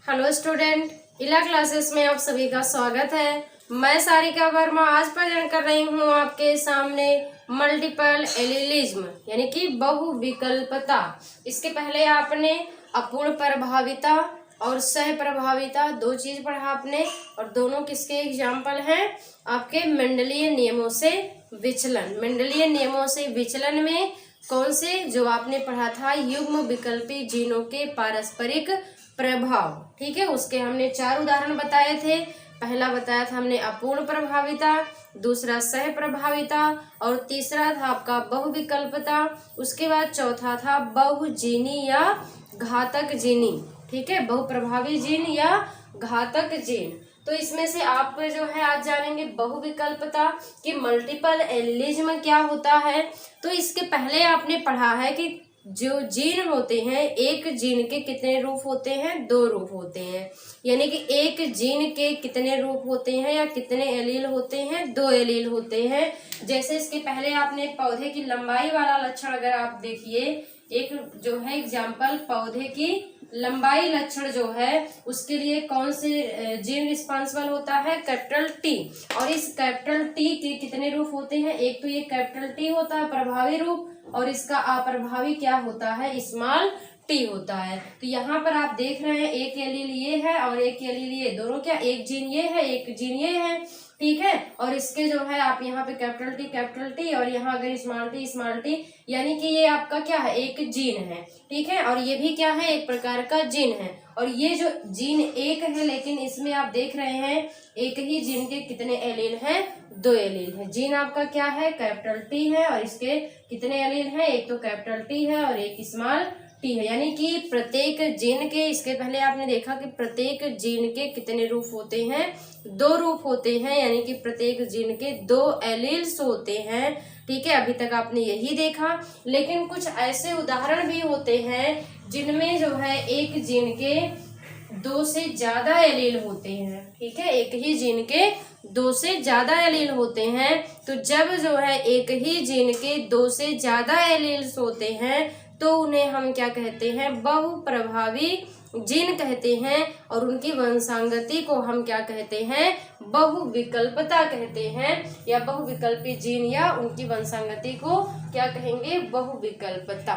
Hello student, इला classes में आप सभी का स्वागत है। मैं सारिका वर्मा आज प्रेजेंट कर रही हूँ आपके सामने मल्टीपल एलिलिज्म यानी कि बहुविकल्पता। इसके पहले आपने अपूर्ण प्रभाविता और सह प्रभाविता दो चीज पढ़ा आपने, और दोनों किसके एग्जाम्पल हैं? आपके मेंडलीय नियमों से विचलन। मेंडलीय नियमों से विचलन में कौन से? जो आपने पढ़ा था युग्म विकल्पी जीनों के पारस्परिक प्रभाव। ठीक है, उसके हमने 4 उदाहरण बताए थे। पहला बताया था हमने अपूर्ण प्रभाविता, दूसरा सह प्रभाविता, और तीसरा था आपका बहुविकल्पता। उसके बाद चौथा था बहुजीनी या घातक जीनी। ठीक है, बहुप्रभावी जीन या घातक जीन। तो इसमें से आप जो है आज जानेंगे बहुविकल्पता कि मल्टीपल एलिलिज्म क्या होता है। तो इसके पहले आपने पढ़ा है कि जो जीन होते हैं, एक जीन के कितने रूप होते हैं? 2 रूप होते हैं। यानी कि एक जीन के कितने रूप होते हैं या कितने एलील होते हैं? 2 एलील होते हैं। जैसे इसके पहले आपने पौधे की लंबाई वाला लक्षण अगर आप देखिए, एक जो है एग्जाम्पल पौधे की लंबाई लक्षण जो है उसके लिए कौन से जीन रिस्पॉन्सिबल होता है? Capital T. और इस कैपिटल टी के कितने रूप होते हैं? एक तो ये कैपिटल टी होता है प्रभावी रूप, और इसका अप्रभावी क्या होता है? स्मॉल टी होता है। तो यहाँ पर आप देख रहे हैं एक एलील ये है और एक एलील ये, दोनों क्या? एक जीन ये है, एक जीन ये है। ठीक है, और इसके जो है आप यहाँ पे कैपिटल टी और यहाँ अगर स्मॉल टी, यानी कि ये आपका क्या है? एक जीन है। ठीक है, और ये भी क्या है? एक प्रकार का जीन है। और ये जो जीन एक है, लेकिन इसमें आप देख रहे हैं एक ही जीन के कितने एलील हैं? 2 एलील है। जीन आपका क्या है? कैपिटल टी है, और इसके कितने एलील हैं? एक तो कैपिटल टी है और एक स्मॉल टी है। यानी कि प्रत्येक जीन के, इसके पहले आपने देखा कि प्रत्येक जीन के कितने रूप होते हैं? 2 रूप होते हैं, यानी कि प्रत्येक जीन के 2 एलील्स होते हैं। ठीक है, अभी तक आपने यही देखा। लेकिन कुछ ऐसे उदाहरण भी होते हैं जिनमें जो है एक जीन के 2 से ज्यादा एलील होते हैं। ठीक है, एक ही जीन के 2 से ज्यादा एलील होते हैं। तो जब जो है एक ही जीन के 2 से ज्यादा एलील्स होते हैं तो उन्हें हम क्या कहते हैं? बहुप्रभावी जीन कहते हैं। और उनकी वंशांगति को हम क्या कहते हैं? बहुविकल्पता कहते हैं, या बहुविकल्पी जीन या उनकी वंशांगति को क्या कहेंगे? बहुविकल्पता।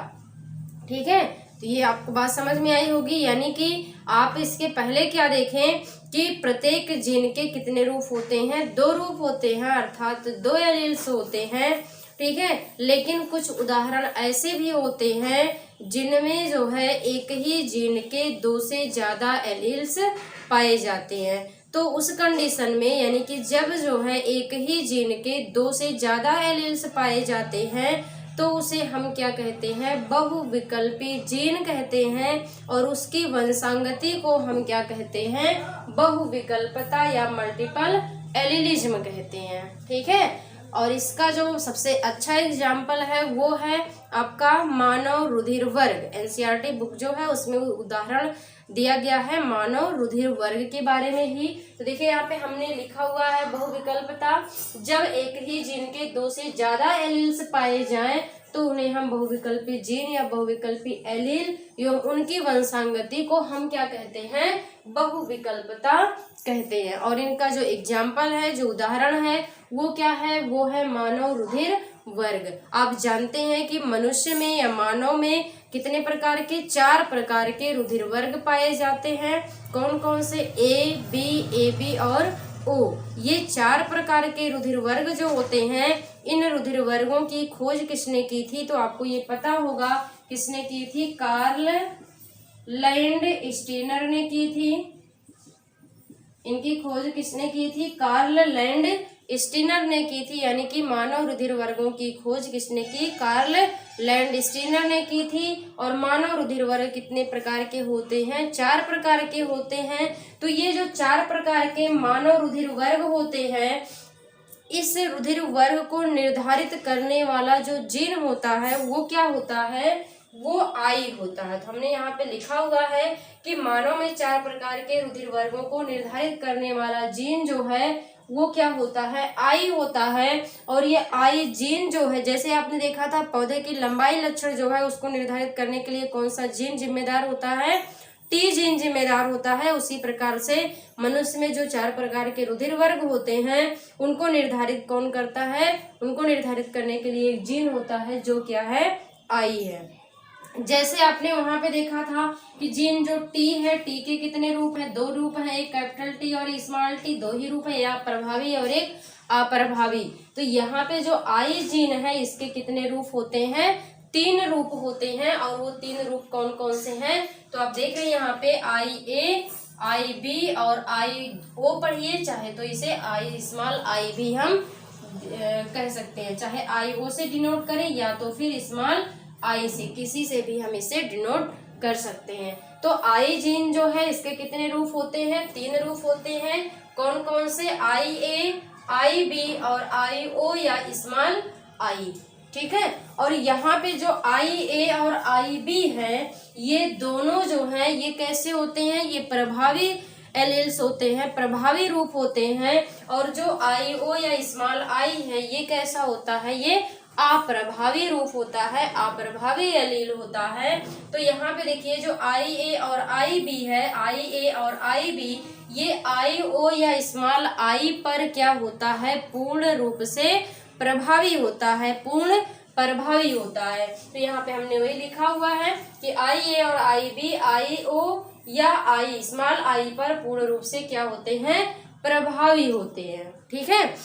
ठीक है, तो ये आपको बात समझ में आई होगी। यानी कि आप इसके पहले क्या देखें कि प्रत्येक जीन के कितने रूप होते हैं? 2 रूप होते हैं, अर्थात 2 एलील्स होते हैं। ठीक है, लेकिन कुछ उदाहरण ऐसे भी होते हैं जिनमें जो है एक ही जीन के 2 से ज्यादा एलील्स पाए जाते हैं। तो उस कंडीशन में, यानी कि जब जो है एक ही जीन के 2 से ज्यादा एलील्स पाए जाते हैं तो उसे हम क्या कहते हैं? बहुविकल्पी जीन कहते हैं। और उसकी वंशांगति को हम क्या कहते हैं? बहुविकल्पता या मल्टीपल एलिलिज्म कहते हैं। ठीक है, और इसका जो सबसे अच्छा एग्जाम्पल है वो है आपका मानव रुधिर वर्ग। एनसीईआरटी बुक जो है उसमें उदाहरण दिया गया है मानव रुधिर वर्ग के बारे में ही। तो देखिए यहाँ पे हमने लिखा हुआ है बहुविकल्पता। जब एक ही जीन के 2 से ज्यादा एलील्स पाए जाएं तो उन्हें हम बहुविकल्पी जीन या बहुविकल्पी एलील या उनकी वंशांगति को हम क्या कहते हैं? बहुविकल्पता कहते हैं। और इनका जो एग्जाम्पल है, जो उदाहरण है वो क्या है? वो है मानव रुधिर वर्ग। आप जानते हैं कि मनुष्य में या मानव में कितने प्रकार के? 4 प्रकार के रुधिर वर्ग पाए जाते हैं। कौन कौन से? ए बी और ओ। ये 4 प्रकार के रुधिर वर्ग जो होते हैं, इन रुधिर वर्गों की खोज किसने की थी? तो आपको ये पता होगा किसने की थी? कार्ल लैंडस्टीनर ने की थी। इनकी खोज किसने की थी? कार्ल लैंडस्टीनर ने की थी। यानी कि मानव रुधिर वर्गों की खोज किसने की? कार्ल लैंडस्टीनर ने की थी। और मानव रुधिर वर्ग कितने प्रकार के होते हैं? 4 प्रकार के होते हैं। तो ये जो 4 प्रकार के मानव रुधिर वर्ग होते हैं, इस रुधिर वर्ग को निर्धारित करने वाला जो जीन होता है वो क्या होता है? वो आई होता है। तो हमने यहाँ पे लिखा हुआ है कि मानव में 4 प्रकार के रुधिर वर्गों को निर्धारित करने वाला जीन जो है वो क्या होता है? आई होता है। और ये आई जीन जो है, जैसे आपने देखा था पौधे की लंबाई लक्षण जो है उसको निर्धारित करने के लिए कौन सा जीन जिम्मेदार होता है? टी जीन जिम्मेदार होता है, उसी प्रकार से मनुष्य में जो 4 प्रकार के रुधिर वर्ग होते हैं उनको निर्धारित कौन करता है? उनको निर्धारित करने के लिए एक जीन होता है जो क्या है? आई है। जैसे आपने वहां पे देखा था कि जीन जो टी है, टी के कितने रूप हैं? 2 रूप हैं, एक कैपिटल टी और स्मॉल टी, 2 ही रूप है, या प्रभावी और एक अप्रभावी। तो यहाँ पे जो आई जीन है इसके कितने रूप होते हैं? 3 रूप होते हैं। और वो 3 रूप कौन कौन से हैं? तो आप देख रहे हैं यहाँ पे आई ए, आई बी और आई ओ पढ़िए, चाहे तो इसे आई स्मॉल आई भी हम कह सकते हैं, चाहे आई ओ से डिनोट करें या तो फिर स्मॉल आई से, किसी से भी हम इसे डिनोट कर सकते हैं। तो आई जीन जो है इसके कितने रूप होते हैं? 3 रूप होते हैं। कौन कौन से? आई ए, आई बी और आई ओ या स्मॉल आई। ठीक है। और यहाँ पे जो आई ए और आई बी है ये दोनों जो हैं ये कैसे होते हैं? ये प्रभावी एलील्स होते हैं, प्रभावी रूप होते हैं। और जो आई ओ या स्मॉल आई है ये कैसा होता है? ये अप्रभावी रूप होता है, अप्रभावी एलील होता है। तो यहाँ पे देखिए जो आई ए और आई बी है, आई ए और आई बी ये आई ओ या स्मॉल आई पर क्या होता है? पूर्ण रूप से प्रभावी होता है, पूर्ण प्रभावी होता है। तो यहाँ पे हमने वही लिखा हुआ है कि आई ए और आई बी आई ओ या आई स्मॉल आई पर पूर्ण रूप से क्या होते हैं? प्रभावी होते हैं। ठीक है।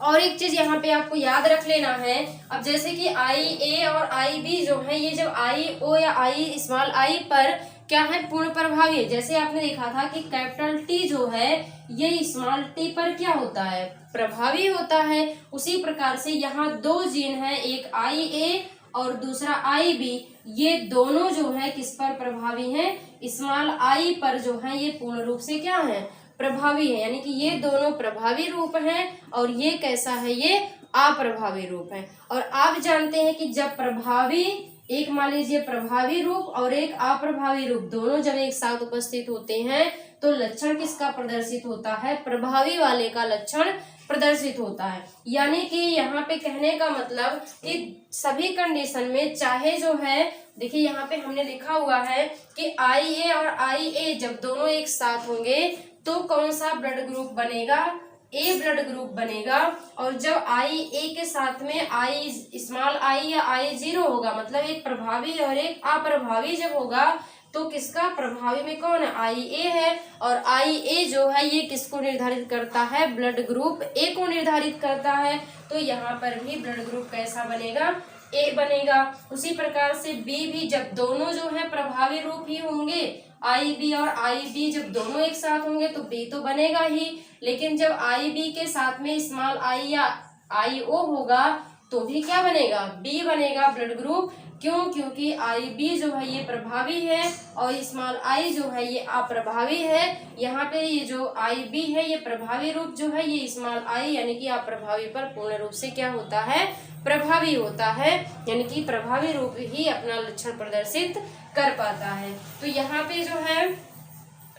और एक चीज यहाँ पे आपको याद रख लेना है, अब जैसे कि आई ए और आई बी जो है ये जब आई ओ या आई स्मॉल आई पर क्या है? पूर्ण प्रभावी है। जैसे आपने देखा था कि कैपिटल टी जो है ये स्मॉल टी पर क्या होता है? प्रभावी होता है। उसी प्रकार से यहाँ 2 जीन है, एक आई ए और दूसरा आई बी, ये दोनों जो है किस पर प्रभावी हैं? स्मॉल आई पर जो है ये पूर्ण रूप से क्या है? प्रभावी है। यानी कि ये दोनों प्रभावी रूप हैं और ये कैसा है? ये अप्रभावी रूप है। और आप जानते हैं कि जब प्रभावी, एक मान लीजिए प्रभावी रूप और एक अप्रभावी रूप दोनों जब एक साथ उपस्थित होते हैं तो लक्षण किसका प्रदर्शित होता है? प्रभावी वाले का लक्षण प्रदर्शित होता है। यानी कि यहाँ पे कहने का मतलब कि सभी कंडीशन में चाहे जो है, देखिए यहाँ पे हमने लिखा हुआ है कि आई ए और आई ए जब दोनों एक साथ होंगे तो कौन सा ब्लड ग्रुप बनेगा? ए ब्लड ग्रुप बनेगा। और जब आई ए के साथ में आई स्मॉल आई या आई जीरो होगा, मतलब एक प्रभावी और एक अप्रभावी जब होगा तो किसका? प्रभावी में कौन है? आई ए है। और आई ए जो है ये किसको निर्धारित करता है? ब्लड ग्रुप ए को निर्धारित करता है। तो यहाँ पर भी ब्लड ग्रुप कैसा बनेगा? ए बनेगा। उसी प्रकार से बी भी, जब दोनों जो है प्रभावी रूप ही होंगे, आई बी और आई बी जब दोनों एक साथ होंगे तो बी तो बनेगा ही, लेकिन जब आई बी के साथ में स्मॉल आई या आई ओ होगा तो भी क्या बनेगा? बी बनेगा ब्लड ग्रुप। क्यों? क्योंकि आई बी जो है ये प्रभावी है और स्मॉल आई जो है ये अप्रभावी है। यहाँ पे ये जो आई बी है ये प्रभावी रूप जो है, ये स्मॉल आई यानी कि अप्रभावी पर पूर्ण रूप से क्या होता है? प्रभावी होता है। यानी कि प्रभावी रूप ही अपना लक्षण प्रदर्शित कर पाता है। तो यहाँ पे जो है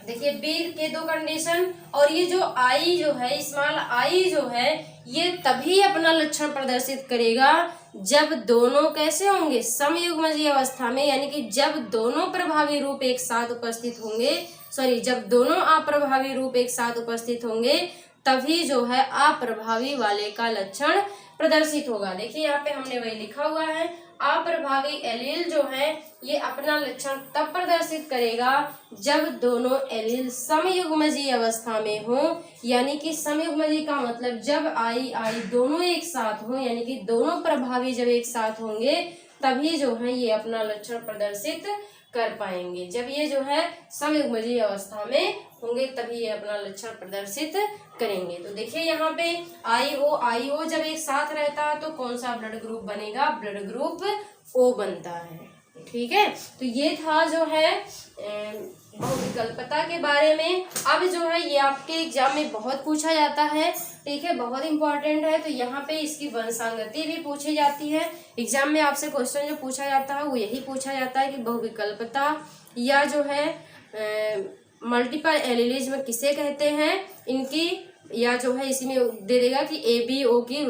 देखिए बी के 2 कंडीशन, और ये जो आई जो है स्मॉल आई जो है ये तभी अपना लक्षण प्रदर्शित करेगा जब दोनों कैसे होंगे? समयुग्मजीय अवस्था में। यानी कि जब दोनों प्रभावी रूप एक साथ उपस्थित होंगे, जब दोनों अप्रभावी रूप एक साथ उपस्थित होंगे तभी जो है अप्रभावी वाले का लक्षण प्रदर्शित होगा। देखिए यहाँ पे हमने वही लिखा हुआ है, अप्रभावी एलील जो है ये अपना लक्षण तब प्रदर्शित करेगा जब दोनों एलील समयुग्मजीय अवस्था में हो। यानी कि समयुग्मजीय का मतलब जब आई आई दोनों एक साथ हो, यानी कि दोनों प्रभावी जब एक साथ होंगे तभी जो है ये अपना लक्षण प्रदर्शित कर पाएंगे। जब ये जो है समयुग्मजीय अवस्था में होंगे तभी ये अपना लक्षण प्रदर्शित करेंगे। तो देखिए यहाँ पे आई ओ जब एक साथ रहता है तो कौन सा ब्लड ग्रुप बनेगा? ब्लड ग्रुप ओ बनता है। ठीक है। तो ये था जो है बहुविकल्पता के बारे में। अब जो है ये आपके एग्जाम में बहुत पूछा जाता है। ठीक है, बहुत इंपॉर्टेंट है। तो यहाँ पे इसकी वंशांगति भी पूछी जाती है। एग्जाम में आपसे क्वेश्चन जो पूछा जाता है वो यही पूछा जाता है कि बहुविकल्पता या जो है मल्टीपल एलिलिज्म किसे कहते हैं, इनकी, या जो है इसी में दे देगा कि ABO की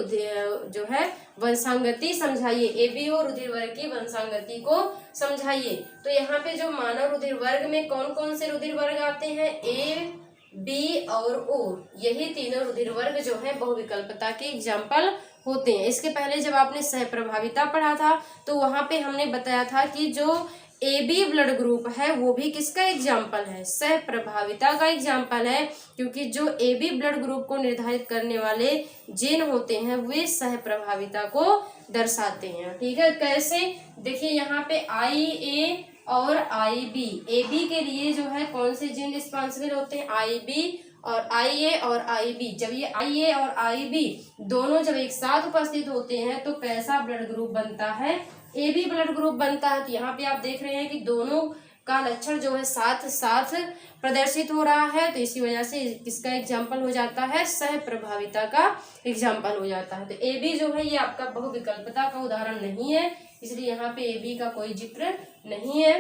जो है वंशांगति समझाइए। ABO रुधिर वर्ग की वंशांगति को समझाइए। तो यहाँ पे जो मानव रुधिर वर्ग में कौन कौन से रुधिर वर्ग आते हैं, ए, बी और ओ, यही तीनों रुधिर वर्ग जो है बहुविकल्पता के एग्जाम्पल होते हैं। इसके पहले जब आपने सह प्रभाविता पढ़ा था तो वहां पे हमने बताया था कि जो ए बी ब्लड ग्रुप है वो भी किसका एग्जाम्पल है, सह प्रभाविता का एग्जाम्पल है, क्योंकि जो ए बी ब्लड ग्रुप को निर्धारित करने वाले जीन होते हैं वे सह प्रभाविता को दर्शाते हैं। ठीक है, कैसे, देखिए यहाँ पे आई ए और आई बी, ए बी के लिए जो है कौन से जीन रिस्पॉन्सिबल होते हैं, आई बी और आई ए और आई बी। जब ये आई ए और आई बी दोनों जब एक साथ उपस्थित होते हैं तो कैसा ब्लड ग्रुप बनता है, ए बी ब्लड ग्रुप बनता है। तो यहाँ पे आप देख रहे हैं कि दोनों का लक्षण जो है साथ साथ प्रदर्शित हो रहा है, तो इसी वजह से किसका एग्जाम्पल हो जाता है, सह प्रभाविता का एग्जाम्पल हो जाता है। तो ए बी जो है ये आपका बहुविकल्पता का उदाहरण नहीं है, इसलिए यहाँ पे ए बी का कोई जिक्र नहीं है।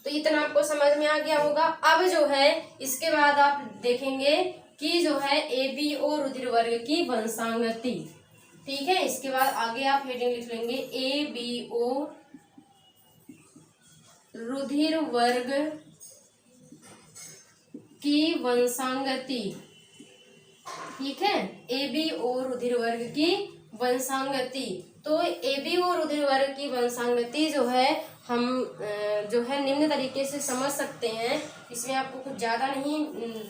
तो इतना आपको समझ में आ गया होगा। अब जो है इसके बाद आप देखेंगे कि जो है ए बी ओ रुधिर वर्ग की वंशांगति। ठीक है, इसके बाद आगे आप हेडिंग लिख लेंगे ए बी ओ रुधिर वर्ग की वंशांगति। ठीक है, ए बी ओ रुधिर वर्ग की वंशांगति। तो ए बी ओ रुधिर वर्ग की वंशांगति जो है हम जो है निम्न तरीके से समझ सकते हैं, इसमें आपको कुछ ज्यादा नहीं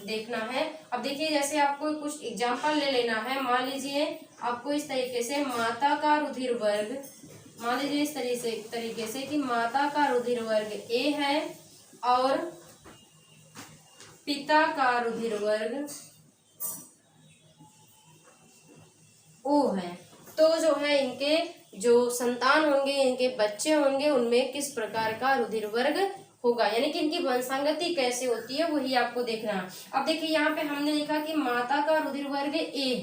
देखना है। अब देखिए जैसे आपको कुछ एग्जाम्पल ले लेना है, मान लीजिए आपको इस तरीके से माता का रुधिर वर्ग, मान लीजिए इस तरीके से कि माता का रुधिर वर्ग ए है और पिता का रुधिर वर्ग ओ है, तो जो है इनके जो संतान होंगे, इनके बच्चे होंगे, उनमें किस प्रकार का रुधिर वर्ग होगा, यानी कि इनकी वंशांगति कैसे होती है वही आपको देखना है। अब देखिए यहाँ पे हमने लिखा कि माता का रुधिर वर्ग ए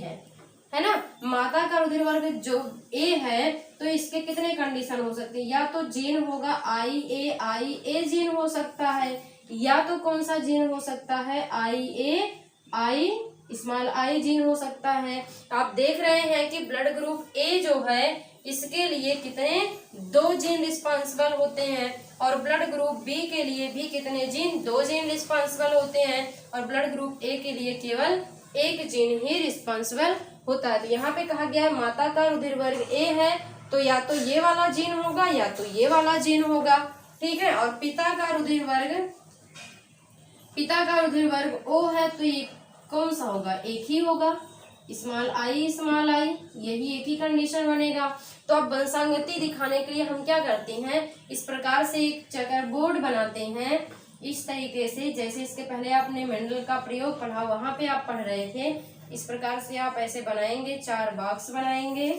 है ना, माता का रुधिर वर्ग जो ए है तो इसके कितने कंडीशन हो सकते हैं, या तो जीन होगा आई ए जीन हो सकता है, या तो कौन सा जीन हो सकता है, आई स्मॉल आई जीन हो सकता है। आप देख रहे हैं कि ब्लड ग्रुप ए जो है इसके लिए कितने, 2 जीन रिस्पॉन्सिबल होते हैं, और ब्लड ग्रुप बी के लिए भी कितने जीन, 2 जीन रिस्पॉन्सिबल होते हैं, और ब्लड ग्रुप ए के लिए केवल 1 जीन ही रिस्पॉन्सिबल होता है। तो यहाँ पे कहा गया है माता का रुधिर वर्ग ए है तो या तो ये वाला जीन होगा या तो ये वाला जीन होगा। ठीक है, और पिता का रुधिर वर्ग ओ है तो ये कौन सा होगा, एक ही होगा, स्मॉल आई, यही एक ही कंडीशन बनेगा। तो अब वंशांगति दिखाने के लिए हम क्या करते हैं, इस प्रकार से एक चेकर बोर्ड बनाते हैं, इस तरीके से, जैसे इसके पहले आपने मेंडल का प्रयोग पढ़ा वहां पे आप पढ़ रहे थे, इस प्रकार से आप ऐसे बनाएंगे, 4 बॉक्स बनाएंगे।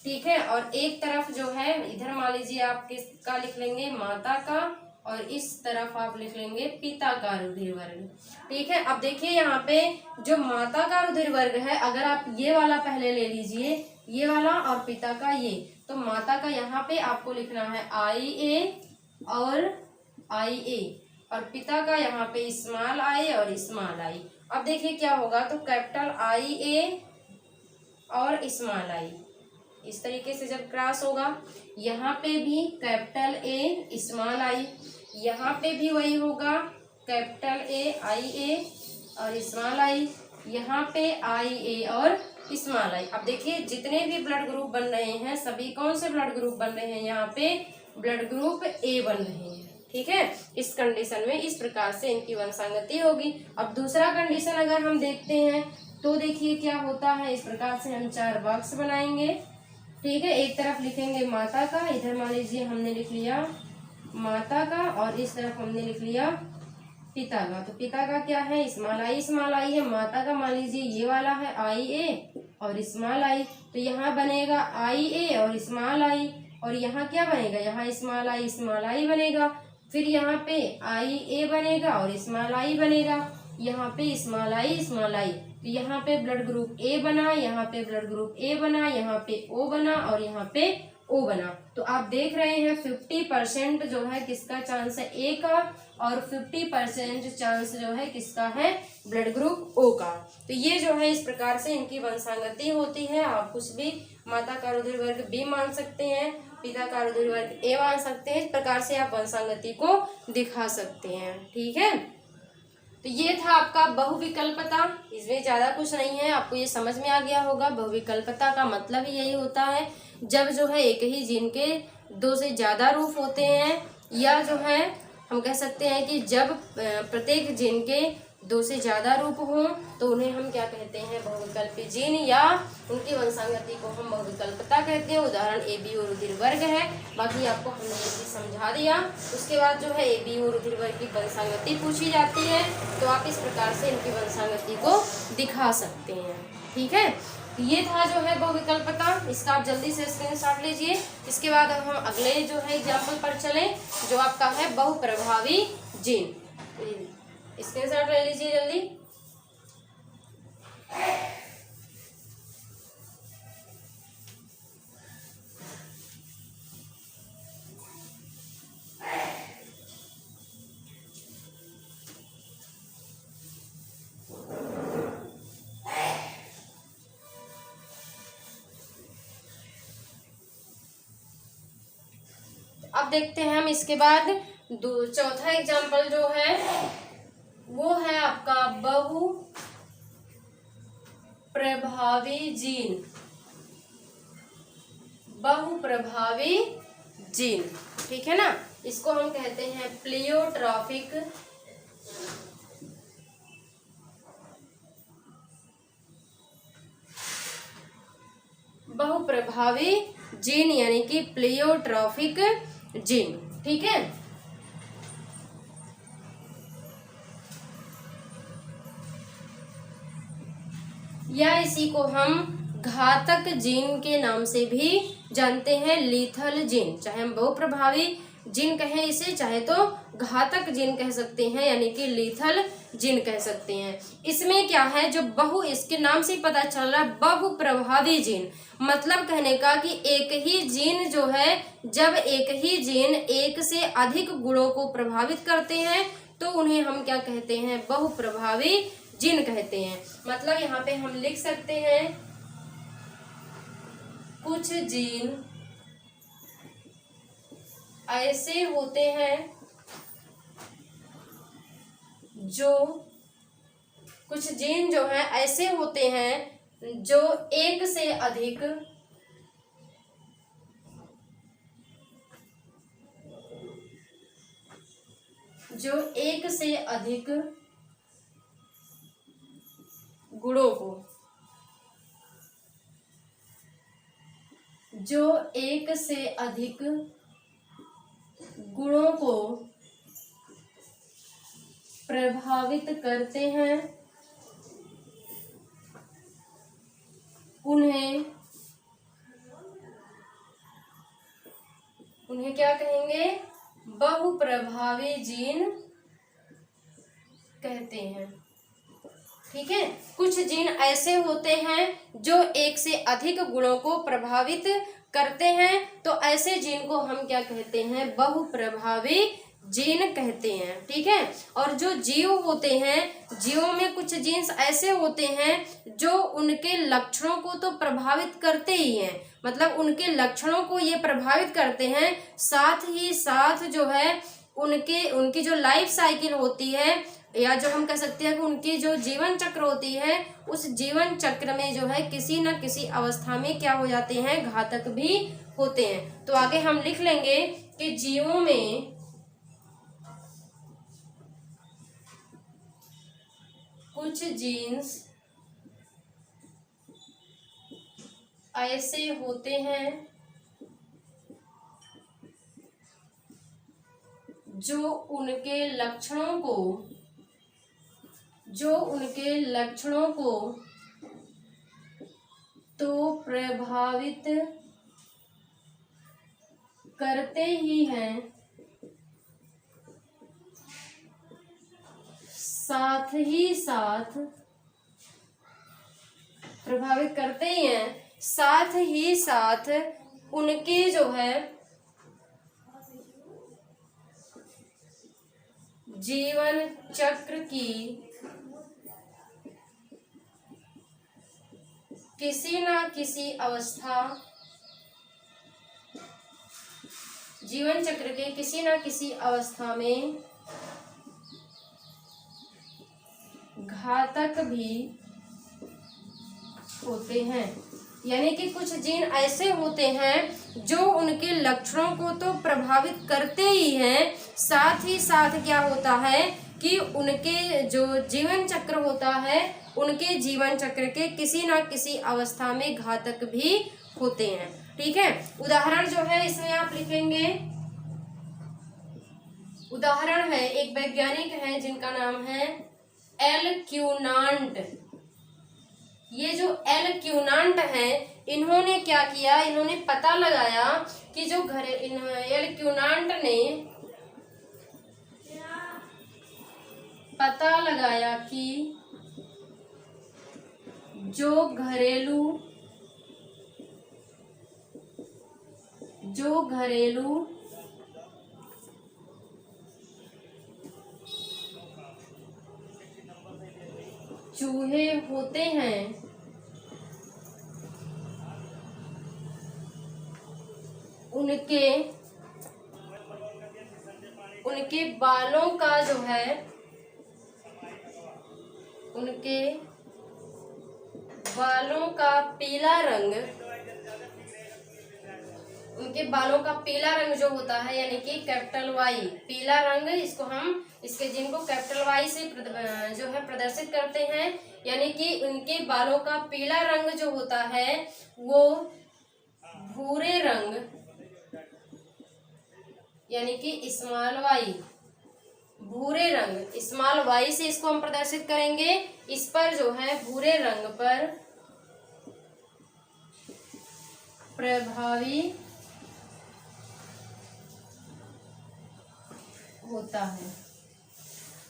ठीक है, और एक तरफ जो है इधर मान लीजिए आप किसका लिख लेंगे, माता का, और इस तरफ आप लिख लेंगे पिता का रुधिर वर्ग। ठीक है, अब देखिए यहाँ पे जो माता का रुधिर वर्ग है, अगर आप ये वाला पहले ले लीजिए, ये वाला, और पिता का ये, तो माता का यहाँ पे आपको लिखना है आई ए, और पिता का यहाँ पे स्मॉल आई और स्मॉल आई। अब देखिए क्या होगा, तो कैपिटल आई ए और स्मॉल आई इस तरीके से जब क्रॉस होगा, यहाँ पे भी कैपिटल ए स्मॉल आई, यहाँ पे भी वही होगा, कैपिटल ए और स्मॉल आई, यहाँ पे आई ए और स्मॉल आई। अब देखिए जितने भी ब्लड ग्रुप बन रहे हैं सभी कौन से ब्लड ग्रुप बन रहे हैं, यहाँ पे ब्लड ग्रुप ए बन रहे हैं। ठीक है, इस कंडीशन में इस प्रकार से इनकी वंशांगति होगी। अब दूसरा कंडीशन अगर हम देखते हैं तो देखिए क्या होता है, इस प्रकार से हम 4 बॉक्स बनाएंगे। ठीक है, एक तरफ लिखेंगे माता का, इधर मान लीजिए हमने लिख लिया माता का, और इस तरफ हमने लिख लिया पिता का। तो पिता का क्या है, स्मॉल आई है, माता का मान लीजिए ये वाला है आई ए और स्मॉल आई, तो यहाँ बनेगा आई ए और स्मॉल आई, और यहाँ क्या बनेगा, यहाँ स्मॉल आई बनेगा, फिर यहाँ पे आई ए बनेगा और स्मॉल आई बनेगा, यहाँ पे स्मॉल आई, तो यहाँ पे ब्लड ग्रुप ए बना, यहाँ पे ब्लड ग्रुप ए बना, यहाँ पे ओ बना और यहाँ पे ओ बना। तो आप देख रहे हैं 50% जो है किसका चांस है, ए का, और 50% चांस जो है किसका है, ब्लड ग्रुप ओ का। तो ये जो है इस प्रकार से इनकी वंशांगति होती है। आप कुछ भी माता का रुधिर वर्ग बी मान सकते हैं, पिता का रुधिर वर्ग ए मान सकते हैं। इस प्रकार से आप वंशांगति को दिखा सकते हैं। ठीक है, तो ये था आपका बहुविकल्पता। इसमें ज्यादा कुछ नहीं है, आपको ये समझ में आ गया होगा। बहुविकल्पता का मतलब ही यही होता है जब जो है एक ही जीन के दो से ज्यादा रूप होते हैं, या जो है हम कह सकते हैं कि जब प्रत्येक जीन के दो से ज्यादा रूप हों तो उन्हें हम क्या कहते हैं, बहुविकल्पी जीन, या उनकी वंशांगति को हम बहुविकल्पता कहते हैं। उदाहरण AB और रुधिर वर्ग है। बाकी आपको हमने ये चीज समझा दिया। उसके बाद जो है AB और रुधिर वर्ग की वंशांगति पूछी जाती है, तो आप इस प्रकार से इनकी वंशांगति को दिखा सकते हैं। ठीक है, ये था जो है बहुविकल्पता। इसका आप जल्दी से स्क्रीनशॉट लीजिए। इसके बाद अब हम अगले जो है एग्जाम्पल पर चलें, जो आपका है बहुप्रभावी जीन। स्क्रीनशॉट ले लीजिए जल्दी। अब देखते हैं हम इसके बाद चौथा एग्जाम्पल जो है वो है आपका बहुप्रभावी जीन। बहुप्रभावी जीन, ठीक है ना, इसको हम कहते हैं प्लियोट्रॉफिक बहुप्रभावी जीन, यानी कि प्लियोट्रॉफिक जीन। ठीक है, या इसी को हम घातक जीन के नाम से भी जानते हैं, लीथल जीन। चाहे हम बहुप्रभावी जीन कहें इसे, चाहे तो घातक जीन कह सकते हैं, यानी कि लीथल जीन कह सकते हैं। इसमें क्या है, जो इसके नाम से ही पता चल रहा है बहुप्रभावी जीन, मतलब कहने का कि एक ही जीन जो है, जब एक ही जीन एक से अधिक गुणों को प्रभावित करते हैं तो उन्हें हम क्या कहते हैं, बहुप्रभावी जीन कहते हैं। मतलब यहाँ पे हम लिख सकते हैं कुछ जीन ऐसे होते हैं जो कुछ जीन जो है ऐसे होते हैं जो एक से अधिक गुणों को प्रभावित करते हैं, उन्हें क्या कहेंगे, बहुप्रभावी जीन कहते हैं। ठीक है, कुछ जीन ऐसे होते हैं जो एक से अधिक गुणों को प्रभावित करते हैं, तो ऐसे जीन को हम क्या कहते हैं, बहुप्रभावी जीन कहते हैं। ठीक है, और जो जीव होते हैं, जीवों में कुछ जीन्स ऐसे होते हैं जो उनके लक्षणों को तो प्रभावित करते ही हैं, मतलब उनके लक्षणों को ये प्रभावित करते हैं, साथ ही साथ जो है उनकी जो लाइफ साइकिल होती है, या जो हम कह सकते हैं कि उनकी जो जीवन चक्र होती है, उस जीवन चक्र में जो है किसी न किसी अवस्था में क्या हो जाते हैं, घातक भी होते हैं। तो आगे हम लिख लेंगे कि जीवों में कुछ जीन्स ऐसे होते हैं जो उनके लक्षणों को तो प्रभावित करते ही हैं, साथ ही साथ प्रभावित करते ही हैं, साथ ही साथ उनके जो है जीवन चक्र की किसी न किसी अवस्था जीवन चक्र के किसी न किसी अवस्था में घातक भी होते हैं। यानी कि कुछ जीन ऐसे होते हैं जो उनके लक्षणों को तो प्रभावित करते ही हैं, साथ ही साथ क्या होता है कि उनके जो जीवन चक्र होता है, उनके जीवन चक्र के किसी ना किसी अवस्था में घातक भी होते हैं। ठीक है, उदाहरण जो है इसमें आप लिखेंगे, उदाहरण है एक वैज्ञानिक है जिनका नाम है एल क्यूनांट। ये जो एल क्यूनांट है, इन्होंने क्या किया, इन्होंने पता लगाया कि जो एल क्यूनांट ने पता लगाया कि जो घरेलू चूहे होते हैं उनके बालों का जो है, उनके बालों का पीला रंग, उनके बालों का पीला रंग जो होता है, यानी कि कैपिटल वाई, पीला रंग, इसको हम इसके जिनको कैपिटल वाई से जो है प्रदर्शित करते हैं। यानी कि उनके बालों का पीला रंग जो होता है वो भूरे रंग, यानी कि स्मॉल वाई, भूरे रंग, स्मॉल वाई से इसको हम प्रदर्शित करेंगे। इस पर जो है भूरे रंग पर प्रभावी होता है।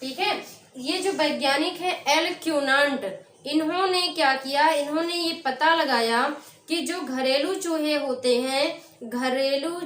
ठीक है, ये जो वैज्ञानिक है एल क्यूनांट, इन्होंने क्या किया, इन्होंने ये पता लगाया कि जो घरेलू चूहे होते हैं, घरेलू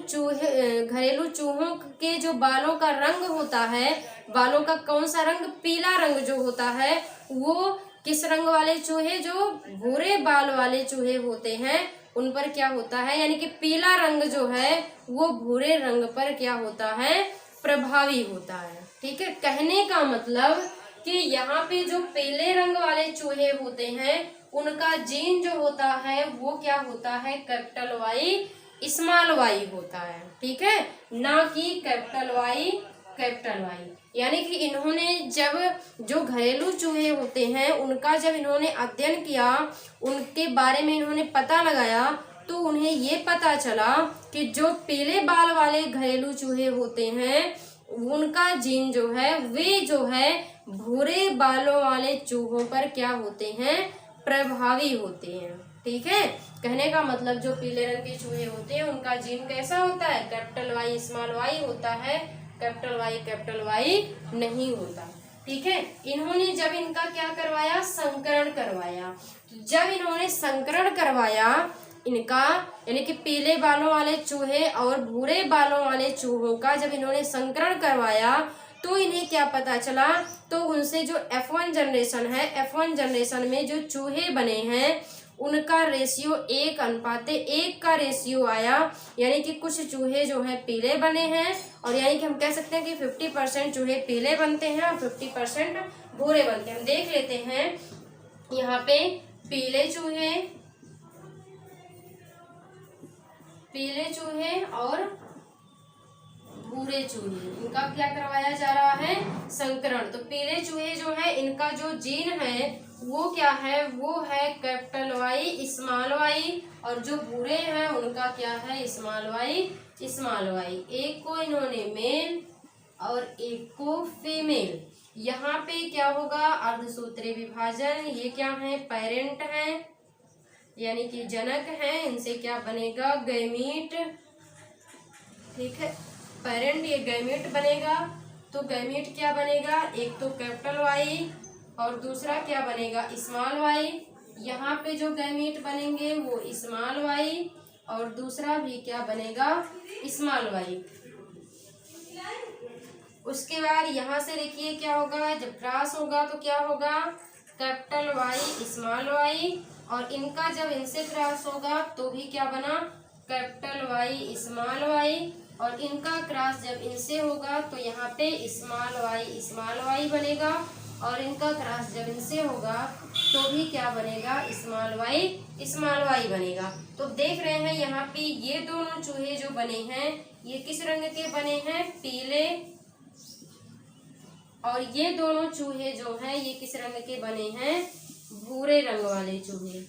चूहों के जो बालों का रंग होता है, बालों का कौन सा रंग, पीला रंग जो होता है, वो किस रंग वाले चूहे, जो भूरे बाल वाले चूहे होते हैं उन पर क्या होता है, यानी कि पीला रंग जो है वो भूरे रंग पर क्या होता है, प्रभावी होता है। ठीक है, कहने का मतलब कि यहाँ पे जो पीले रंग वाले चूहे होते हैं उनका जीन जो होता है वो क्या होता है, कैपिटल वाई स्मॉल वाई होता है। ठीक है, ना कि कैपिटल वाई कैपिटल वाई। यानी कि इन्होंने जब जो घरेलू चूहे होते हैं उनका जब इन्होंने अध्ययन किया, उनके बारे में इन्होंने पता लगाया, तो उन्हें ये पता चला कि जो पीले बाल वाले घरेलू चूहे होते हैं उनका जीन जो है वे जो है भूरे बालों वाले चूहों पर क्या होते हैं, प्रभावी होते हैं। ठीक है, कहने का मतलब जो पीले रंग के चूहे होते हैं उनका जीन कैसा होता है, कैपिटल वाई स्मॉल वाई होता है, कैपिटल वाई नहीं होता। ठीक है, इन्होंने जब इनका क्या करवाया, संकरण करवाया। जब इन्होंने संकरण करवाया इनका, यानी कि पीले बालों वाले चूहे और भूरे बालों वाले चूहों का जब इन्होंने संकरण करवाया, तो इन्हें क्या पता चला, तो उनसे जो F1 जनरेशन है, F1 जनरेशन में जो चूहे बने हैं उनका रेशियो 1:1 का रेशियो आया। यानी कि कुछ चूहे जो है पीले बने हैं, और यानी कि हम कह सकते हैं कि 50% चूहे पीले बनते हैं और 50% भूरे बनते हैं। हम देख लेते हैं यहाँ पे पीले चूहे और भूरे चूहे, इनका क्या करवाया जा रहा है, संकरण। तो पीले चूहे जो है इनका जो जीन है वो क्या है, वो है कैपिटल वाई स्मॉल वाई, और जो भूरे हैं उनका क्या है, स्मॉल वाई। एक को इन्होंने मेल और एक को फीमेल। यहाँ पे क्या होगा, अर्धसूत्रीय विभाजन, ये क्या है, पेरेंट है, यानी कि जनक है, इनसे क्या बनेगा, गैमीट। ठीक है, पेरेंट ये गैमीट बनेगा, तो गैमीट क्या बनेगा, एक तो कैपिटल वाई और दूसरा क्या बनेगा, स्मॉल वाई। यहाँ पे जो गैमीट बनेंगे वो स्मॉल वाई और दूसरा भी क्या बनेगा, स्मॉल वाई। उसके बाद यहाँ से देखिए क्या होगा, जब क्रॉस होगा तो क्या होगा, कैपिटल वाई स्मॉल वाई, और इनका जब इनसे क्रॉस होगा तो भी क्या बना, कैपिटल वाई स्मॉल वाई। और इनका क्रॉस जब इनसे होगा तो यहाँ पे स्मॉल वाई बनेगा, और इनका क्रॉस जब इनसे होगा तो भी क्या बनेगा, स्मॉल वाई बनेगा। तो देख रहे हैं यहाँ पे ये दोनों चूहे जो बने हैं ये किस रंग के बने हैं, पीले, और ये दोनों चूहे जो हैं ये किस रंग के बने हैं, भूरे रंग वाले चूहे।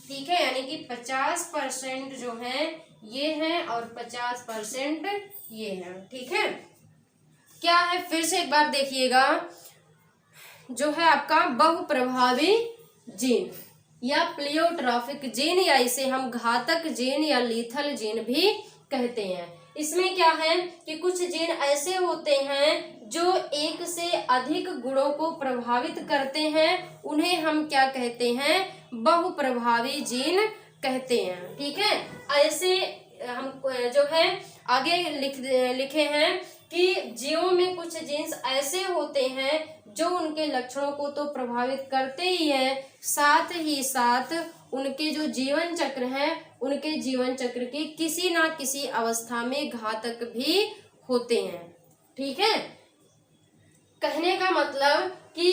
ठीक है, यानी कि 50% जो है ये हैं और 50% ये हैं। ठीक है, क्या है फिर से एक बार देखिएगा, जो है आपका बहुप्रभावी जीन या प्लियोट्रॉफिक जीन, या इसे हम घातक जीन या लीथल जीन भी कहते हैं। इसमें क्या है कि कुछ जीन ऐसे होते हैं जो एक से अधिक गुणों को प्रभावित करते हैं, उन्हें हम क्या कहते हैं, बहुप्रभावी जीन कहते हैं। ठीक है, ऐसे हम जो है आगे लिखे हैं कि जीवों में कुछ जीन्स ऐसे होते हैं जो उनके लक्षणों को तो प्रभावित करते ही है, साथ ही साथ उनके जो जीवन चक्र है, उनके जीवन चक्र के किसी ना किसी अवस्था में घातक भी होते हैं। ठीक है, कहने का मतलब कि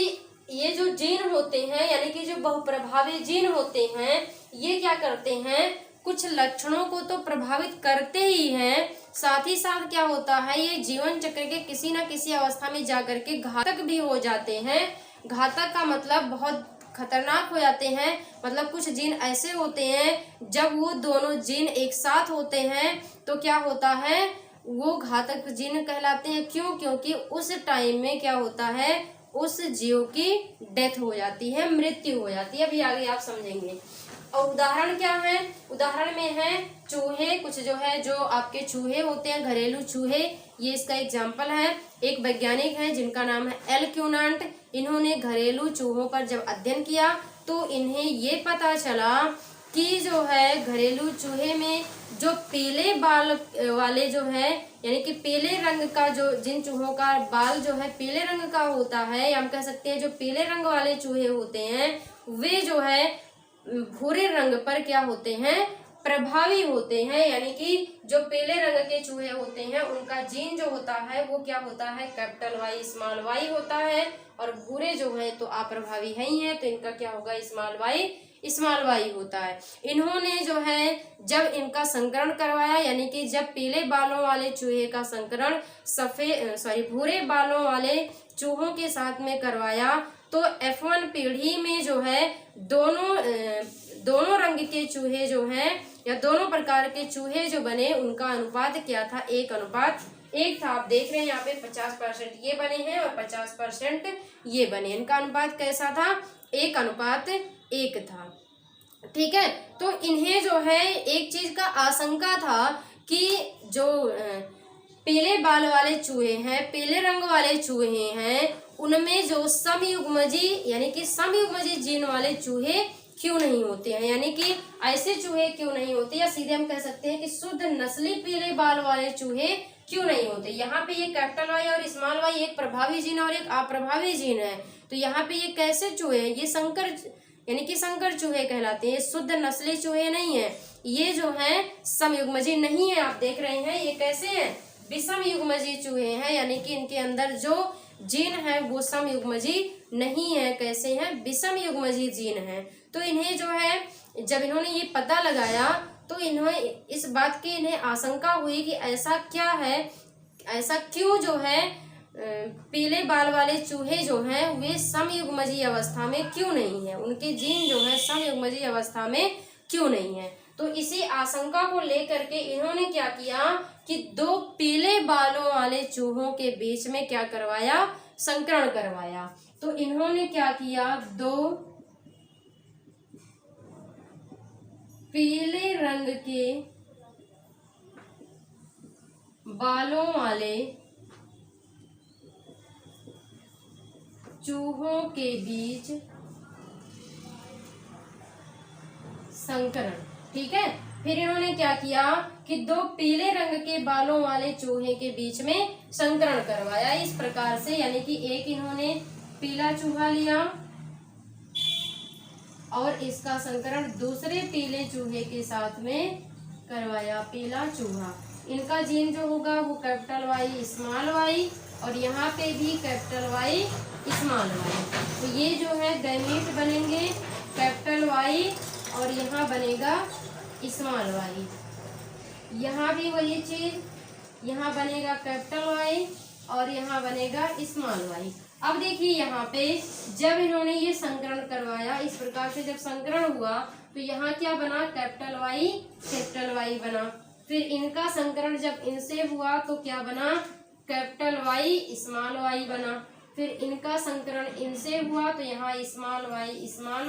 ये जो जीन होते हैं, यानी कि जो बहुप्रभावी जीन होते हैं, ये क्या करते हैं, कुछ लक्षणों को तो प्रभावित करते ही हैं, साथ ही साथ क्या होता है, ये जीवन चक्र के किसी न किसी अवस्था में जाकर के घातक भी हो जाते हैं। घातक का मतलब बहुत खतरनाक हो जाते हैं, मतलब कुछ जीन ऐसे होते हैं जब वो दोनों जीन एक साथ होते हैं तो क्या होता है, वो घातक जीन कहलाते हैं। क्यों? क्योंकि उस टाइम में क्या होता है, उस जीव की डेथ हो जाती है, मृत्यु हो जाती है। अभी आगे आप समझेंगे। और उदाहरण क्या है, उदाहरण में है चूहे, कुछ जो है जो आपके चूहे होते हैं, घरेलू चूहे, ये इसका एग्जाम्पल है। एक वैज्ञानिक है जिनका नाम है एल क्यूनांट। इन्होंने घरेलू चूहों पर जब अध्ययन किया तो इन्हें ये पता चला कि जो है घरेलू चूहे में जो पीले बाल वाले जो है, यानी कि पीले रंग का जो, जिन चूहों का बाल जो है पीले रंग का होता है, या हम कह सकते हैं जो पीले रंग वाले चूहे होते हैं, वे जो है भूरे रंग पर क्या होते हैं, प्रभावी होते हैं। यानी कि जो पीले रंग के चूहे होते हैं उनका जीन जो होता है वो क्या होता है, कैपिटल वाई स्मॉल वाई होता है, और भूरे जो है तो अप्रभावी है ही है, तो इनका क्या होगा, स्मॉल वाई होता है। इन्होंने जो है जब इनका संकरण करवाया, यानी कि जब पीले बालों वाले चूहे का संकरण भूरे बालों वाले चूहों के साथ में करवाया, तो F1 पीढ़ी में जो है दोनों रंग के चूहे जो हैं, या दोनों प्रकार के चूहे जो बने, उनका अनुपात क्या था, 1:1 था। आप देख रहे हैं यहाँ पे 50% ये बने हैं और 50% ये बने। इनका अनुपात कैसा था, 1:1 था। ठीक है, तो इन्हें जो है एक चीज का आशंका था कि जो पीले बाल वाले चूहे हैं, पीले रंग वाले चूहे हैं, उनमें जो समयुग्मजी यानी कि समयुग्मजी जीन वाले चूहे क्यों नहीं होते हैं, यानी कि ऐसे चूहे क्यों नहीं होते, या सीधे हम कह सकते हैं कि शुद्ध नस्ली पीले बाल वाले चूहे क्यों नहीं होते। यहाँ पे ये कैपिटल वाई और स्मॉल वाई एक प्रभावी जीन और एक अप्रभावी जीन है, तो यहाँ पे ये कैसे चूहे हैं, ये संकर यानी कि संकर चूहे कहलाते हैं, शुद्ध नस्ली चूहे नहीं है। ये जो है समयुग्मजी नहीं है, आप देख रहे हैं ये कैसे है, विषम युग्मजी चूहे हैं, यानी कि इनके अंदर जो जीन है वो समयुग्मजी नहीं है। कैसे हैं, विषम युग्मजी जीन है। तो इन्हें जो है जब इन्होंने ये पता लगाया तो इन्हें इस बात की इन्हें आशंका हुई कि ऐसा क्या है, ऐसा क्यों जो है पीले बाल वाले चूहे जो हैं वे समयुग्मजी अवस्था में क्यों नहीं है, उनके जीन जो है समयुग्मजी अवस्था में क्यों नहीं है। तो इसी आशंका को लेकर के इन्होंने क्या किया कि 2 पीले बालों वाले चूहों के बीच में क्या करवाया, संकरण करवाया। तो इन्होंने क्या किया, 2 पीले रंग के बालों वाले चूहों के बीच संकरण। ठीक है, फिर इन्होंने क्या किया कि 2 पीले रंग के बालों वाले चूहे के बीच में संकरण करवाया इस प्रकार से, यानी कि एक इन्होंने पीला चूहा लिया और इसका संकरण दूसरे पीले चूहे के साथ में करवाया, पीला चूहा। इनका जीन जो होगा वो कैपिटल वाई स्मॉल वाई, और यहाँ पे भी कैपिटल वाई स्मॉल वाई। तो ये जो है गैमेट बनेंगे कैपिटल वाई, और यहाँ बनेगा स्मॉल वाई। यहाँ भी वही चीज, यहाँ बनेगा कैपिटल वाई और यहाँ बनेगा स्मॉल वाई। अब देखिए यहाँ पे जब इन्होंने ये संकरण करवाया, इस प्रकार से जब संकरण हुआ तो यहाँ क्या बना, कैपिटल वाई बना। फिर इनका संकरण जब इनसे हुआ तो क्या बना, कैपिटल वाई स्मॉल वाई बना। फिर इनका संकरण इनसे हुआ तो यहाँ स्मॉल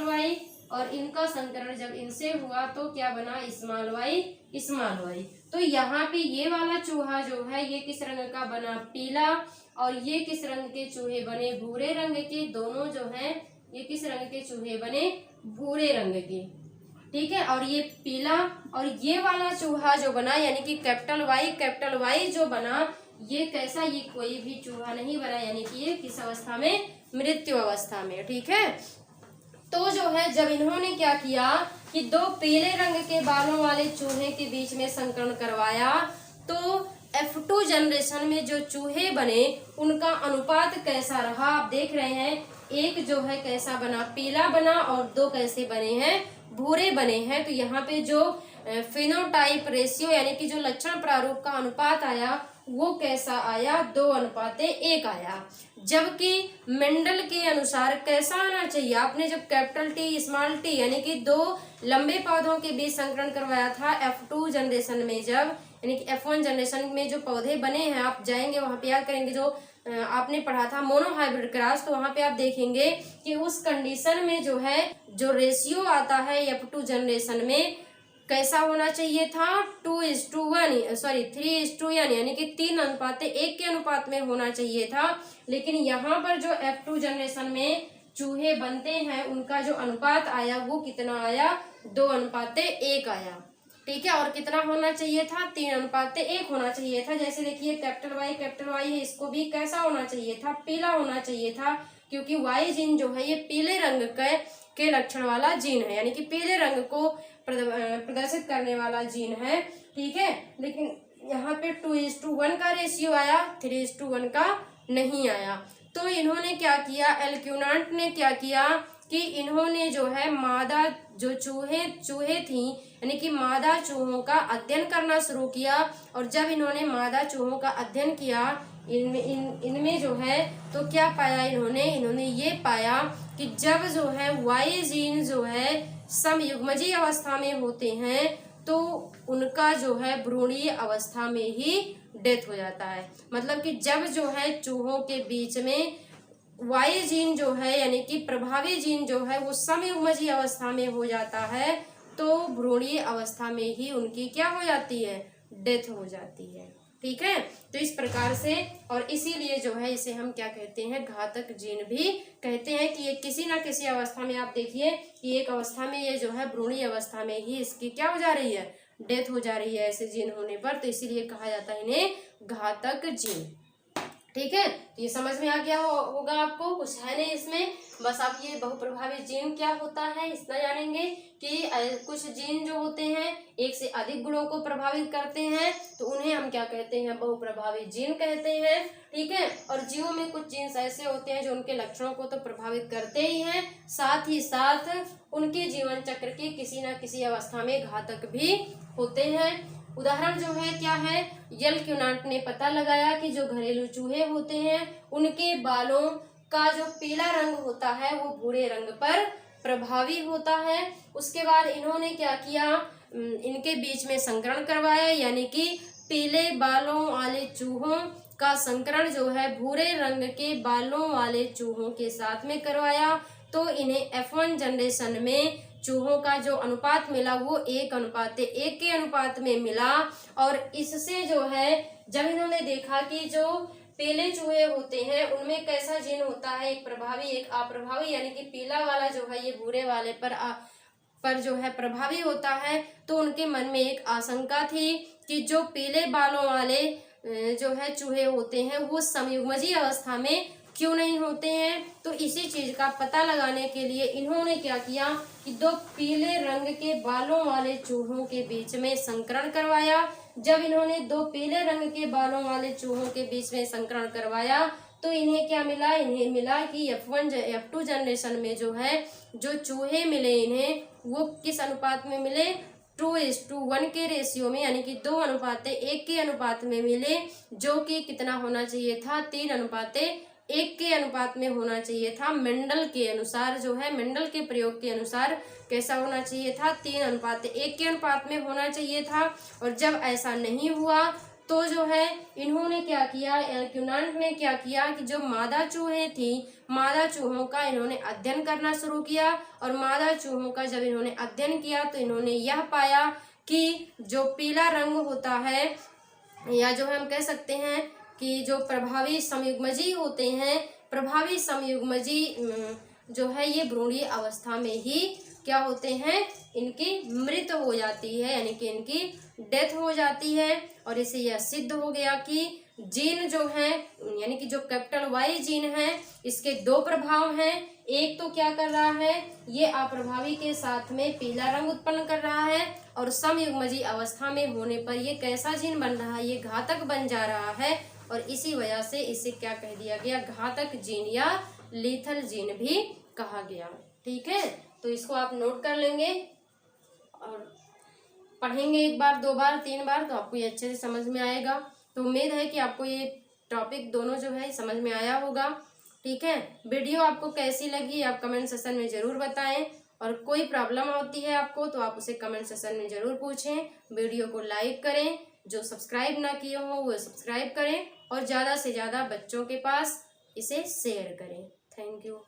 वाई, और इनका संकरण जब इनसे हुआ तो क्या बना, स्मॉल वाई। तो यहाँ पे ये वाला चूहा जो है ये किस रंग का बना, पीला, और ये किस रंग के चूहे बने, भूरे रंग के। दोनों जो हैं ये किस रंग के चूहे बने, भूरे रंग के, ठीक है। और ये पीला, और ये वाला चूहा जो बना यानी कि कैपिटल वाई जो बना, ये कैसा, ये कोई भी चूहा नहीं बना, यानी कि ये किस अवस्था में, मृत्यु अवस्था में, ठीक है। तो जो है जब इन्होंने क्या किया कि दो पीले रंग के बालों वाले चूहे के बीच में संकरण करवाया, तो F2 जनरेशन में जो चूहे बने उनका अनुपात कैसा रहा, आप देख रहे हैं। एक जो है कैसा बना, पीला बना, और दो कैसे बने हैं, भूरे बने हैं। तो यहाँ पे जो फिनोटाइप रेशियो यानी कि जो लक्षण प्रारूप का अनुपात आया वो कैसा आया, 2:1 आया। जबकि मेंडल के अनुसार कैसा आना चाहिए, आपने जब कैपिटल टी स्मॉल टी यानी कि दो लंबे पौधों के बीच संकरण करवाया था F2 जनरेशन में, जब यानी कि F1 जनरेशन में जो पौधे बने हैं, आप जाएंगे वहां पे याद करेंगे जो आपने पढ़ा था मोनो हाइब्रिड क्रॉस, तो वहां पे आप देखेंगे कि उस कंडीशन में जो है जो रेशियो आता है F2 जनरेशन में कैसा होना चाहिए था, 3:1 यानी कि 3:1 के अनुपात में होना चाहिए था। लेकिन यहाँ पर जो F2 जनरेशन में चूहे बनते हैं उनका जो अनुपात आया वो कितना आया, 2:1 आया, ठीक है। और कितना होना चाहिए था, 3:1 होना चाहिए था। जैसे देखिए कैपिटल वाई है, इसको भी कैसा होना चाहिए था, पीला होना चाहिए था, क्योंकि वाई जीन जो है ये पीले रंग के लक्षण वाला जीन है, यानी कि पीले रंग को प्रदर्शित करने वाला जीन है, ठीक है। लेकिन यहाँ पे 2:1 का रेशियो आया, 3:1 का नहीं आया। तो इन्होंने क्या किया, एल्क्यूनांट ने क्या किया कि इन्होंने जो है मादा जो चूहे थी यानी कि मादा चूहों का अध्ययन करना शुरू किया। और जब इन्होंने मादा चूहों का अध्ययन किया इनमें जो है तो क्या पाया इन्होंने ये पाया कि जब जो है वाई जीन जो है समयुग्मजीय अवस्था में होते हैं तो उनका जो है भ्रूणीय अवस्था में ही डेथ हो जाता है। मतलब कि जब जो है चूहों के बीच में वाई जीन जो है यानी कि प्रभावी जीन जो है वो समयुग्मजीय अवस्था में हो जाता है, तो भ्रूणीय अवस्था में ही उनकी क्या हो जाती है, डेथ हो जाती है, ठीक है। तो इस प्रकार से, और इसीलिए जो है इसे हम क्या कहते हैं, घातक जीन भी कहते हैं कि ये किसी ना किसी अवस्था में, आप देखिए कि एक अवस्था में ये जो है भ्रूणीय अवस्था में ही इसकी क्या हो जा रही है, डेथ हो जा रही है ऐसे जीन होने पर। तो इसीलिए कहा जाता है इन्हें घातक जीन, ठीक है। तो ये समझ में आ गया होगा आपको, कुछ है नहीं इसमें, बस आप ये बहुप्रभावी जीन क्या होता है इतना जानेंगे कि कुछ जीन जो होते हैं एक से अधिक गुणों को प्रभावित करते हैं तो उन्हें हम क्या कहते हैं, बहुप्रभावी जीन कहते हैं, ठीक है। और जीवों में कुछ जीन्स ऐसे होते हैं जो उनके लक्षणों को तो प्रभावित करते ही हैं, साथ ही साथ उनके जीवन चक्र की किसी न किसी अवस्था में घातक भी होते हैं। उदाहरण जो है क्या है, एल्क्यूनांट ने पता लगाया कि जो घरेलू चूहे होते हैं उनके बालों का जो पीला रंग होता है वो भूरे रंग पर प्रभावी होता है। उसके बाद इन्होंने क्या किया, इनके बीच में संकरण करवाया, यानी कि पीले बालों वाले चूहों का संकरण जो है भूरे रंग के बालों वाले चूहों के साथ में करवाया। तो इन्हें F1 जनरेशन में चूहों का जो अनुपात मिला वो 1:1 के अनुपात में मिला। और इससे जो है जब इन्होंने देखा कि जो पीले चूहे होते हैं उनमें कैसा जीन होता है, एक प्रभावी एक अप्रभावी, यानी कि पीला वाला जो है ये भूरे वाले पर जो है प्रभावी होता है, तो उनके मन में एक आशंका थी कि जो पीले बालों वाले जो है चूहे होते हैं वो समयुग्मजीय अवस्था में क्यों नहीं होते हैं। तो इसी चीज का पता लगाने के लिए इन्होंने क्या किया कि दो पीले रंग के बालों वाले चूहों के बीच में संकरण करवाया, जब इन्होंने दो पीले रंग के बालों वाले चूहों के बीच में संकरण करवाया तो इन्हें क्या मिला, इन्हें मिला कि F1 F2 जनरेशन में जो है जो चूहे मिले इन्हें वो किस अनुपात में मिले, 2:1 के रेशियो में, यानी कि 2:1 के अनुपात में मिले, जो कि कितना होना चाहिए था, 3:1 के अनुपात में होना चाहिए था। मेंडल के अनुसार जो है, मेंडल के प्रयोग के अनुसार कैसा होना चाहिए था, 3:1 के अनुपात में होना चाहिए था। और जब ऐसा नहीं हुआ तो जो है इन्होंने क्या किया, एल्क्यूनांट ने क्या किया कि जो मादा चूहे थी, मादा चूहों का इन्होंने अध्ययन करना शुरू किया। और मादा चूहों का जब इन्होंने अध्ययन किया तो इन्होंने यह पाया कि जो पीला रंग होता है, या जो हम कह सकते हैं कि जो प्रभावी संयुग्मजी होते हैं, प्रभावी संयुग्मजी जो है ये भ्रूणीय अवस्था में ही क्या होते हैं, इनकी मृत हो जाती है, यानी कि इनकी डेथ हो जाती है। और इससे यह सिद्ध हो गया कि जीन जो है, यानी कि जो कैपिटल Y जीन है, इसके दो प्रभाव हैं। एक तो क्या कर रहा है, ये अप्रभावी के साथ में पीला रंग उत्पन्न कर रहा है, और समयुग्मजी अवस्था में होने पर ये कैसा जीन बन रहा है, ये घातक बन जा रहा है। और इसी वजह से इसे क्या कह दिया गया, घातक जीन या लीथल जीन भी कहा गया। ठीक है, तो इसको आप नोट कर लेंगे और पढ़ेंगे एक बार, दो बार, तीन बार, तो आपको ये अच्छे से समझ में आएगा। तो उम्मीद है कि आपको ये टॉपिक दोनों जो है समझ में आया होगा। ठीक है, वीडियो आपको कैसी लगी आप कमेंट सेक्शन में ज़रूर बताएं, और कोई प्रॉब्लम होती है आपको तो आप उसे कमेंट सेक्शन में ज़रूर पूछें। वीडियो को लाइक करें, जो सब्सक्राइब ना किए हों वो सब्सक्राइब करें, और ज़्यादा से ज़्यादा बच्चों के पास इसे शेयर करें। Thank you.